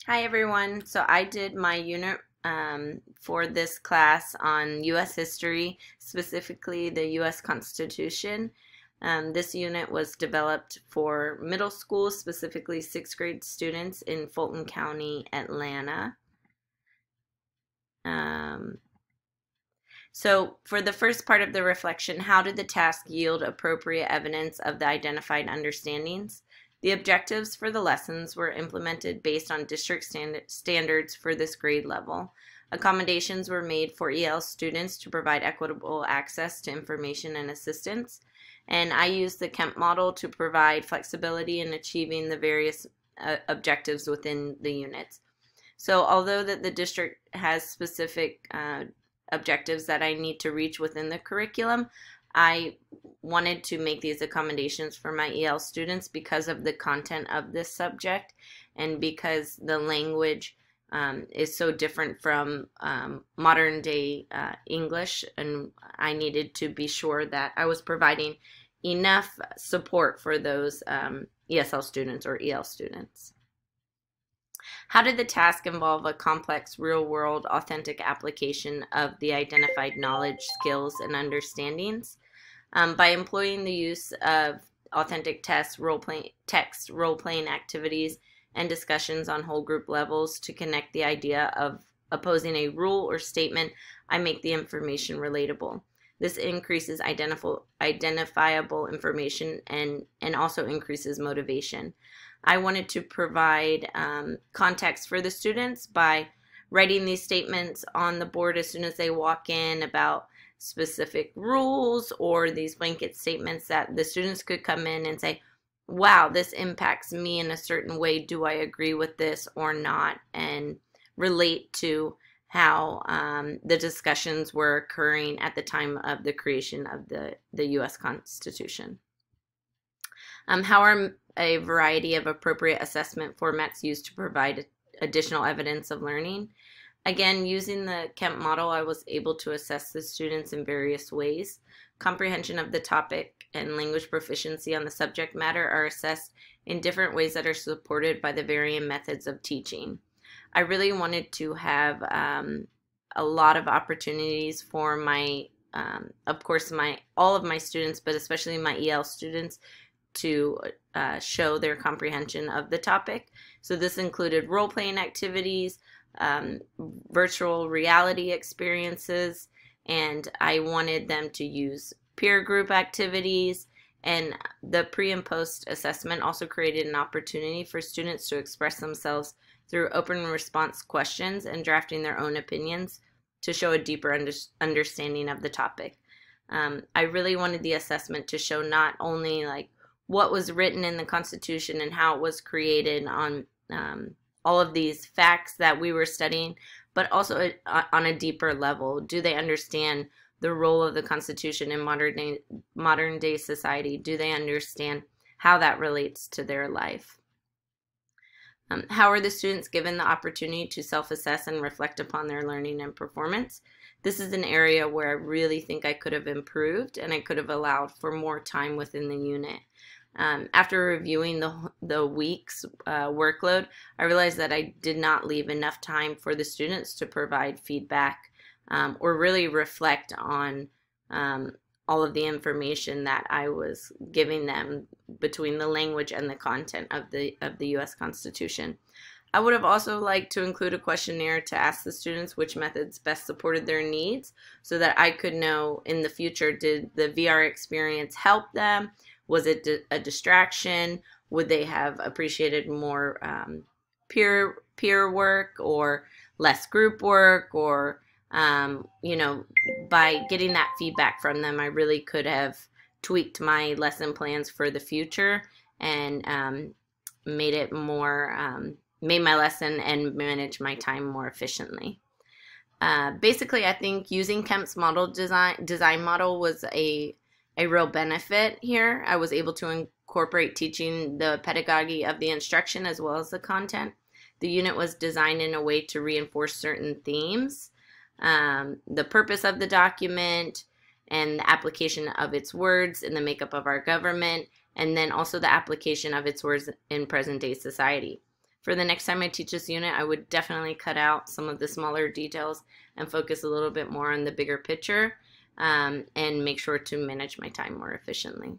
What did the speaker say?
Hi everyone. So I did my unit for this class on U.S. history, specifically the U.S. Constitution. This unit was developed for middle school, specifically sixth grade students in Fulton County, Atlanta. Um, so for the first part of the reflection, how did the task yield appropriate evidence of the identified understandings? The objectives for the lessons were implemented based on district standards for this grade level. Accommodations were made for EL students to provide equitable access to information and assistance. And I used the Kemp model to provide flexibility in achieving the various objectives within the units. So although that the district has specific objectives that I need to reach within the curriculum, I wanted to make these accommodations for my EL students because of the content of this subject and because the language is so different from modern day English, and I needed to be sure that I was providing enough support for those ESL students or EL students. How did the task involve a complex, real-world, authentic application of the identified knowledge, skills, and understandings? By employing the use of authentic text, role-playing activities, and discussions on whole group levels to connect the idea of opposing a rule or statement, I make the information relatable. This increases identifiable information and also increases motivation. I wanted to provide context for the students by writing these statements on the board as soon as they walk in about specific rules or these blanket statements that the students could come in and say, wow, this impacts me in a certain way. Do I agree with this or not? And relate to how the discussions were occurring at the time of the creation of the U.S. Constitution. How are a variety of appropriate assessment formats used to provide additional evidence of learning? Again, using the Kemp model, I was able to assess the students in various ways. Comprehension of the topic and language proficiency on the subject matter are assessed in different ways that are supported by the varying methods of teaching. I really wanted to have a lot of opportunities for my, of course, all of my students, but especially my EL students, to show their comprehension of the topic. So this included role-playing activities, virtual reality experiences, and I wanted them to use peer group activities, and the pre and post assessment also created an opportunity for students to express themselves through open response questions and drafting their own opinions to show a deeper understanding of the topic. I really wanted the assessment to show not only like what was written in the Constitution and how it was created on all of these facts that we were studying, but also on a deeper level. Do they understand the role of the Constitution in modern day society? Do they understand how that relates to their life? How are the students given the opportunity to self-assess and reflect upon their learning and performance? This is an area where I really think I could have improved and I could have allowed for more time within the unit. After reviewing the week's workload, I realized that I did not leave enough time for the students to provide feedback or really reflect on all of the information that I was giving them between the language and the content of the U.S. Constitution. I would have also liked to include a questionnaire to ask the students which methods best supported their needs so that I could know in the future, did the VR experience help them? Was it a distraction? Would they have appreciated more peer work or less group work? Or, you know, by getting that feedback from them, I really could have tweaked my lesson plans for the future and made it more, made my lesson and manage my time more efficiently. Basically, I think using Kemp's model design model was a real benefit here. I was able to incorporate teaching the pedagogy of the instruction as well as the content. The unit was designed in a way to reinforce certain themes, the purpose of the document, and the application of its words in the makeup of our government, and then also the application of its words in present-day society. For the next time I teach this unit, I would definitely cut out some of the smaller details and focus a little bit more on the bigger picture, and make sure to manage my time more efficiently.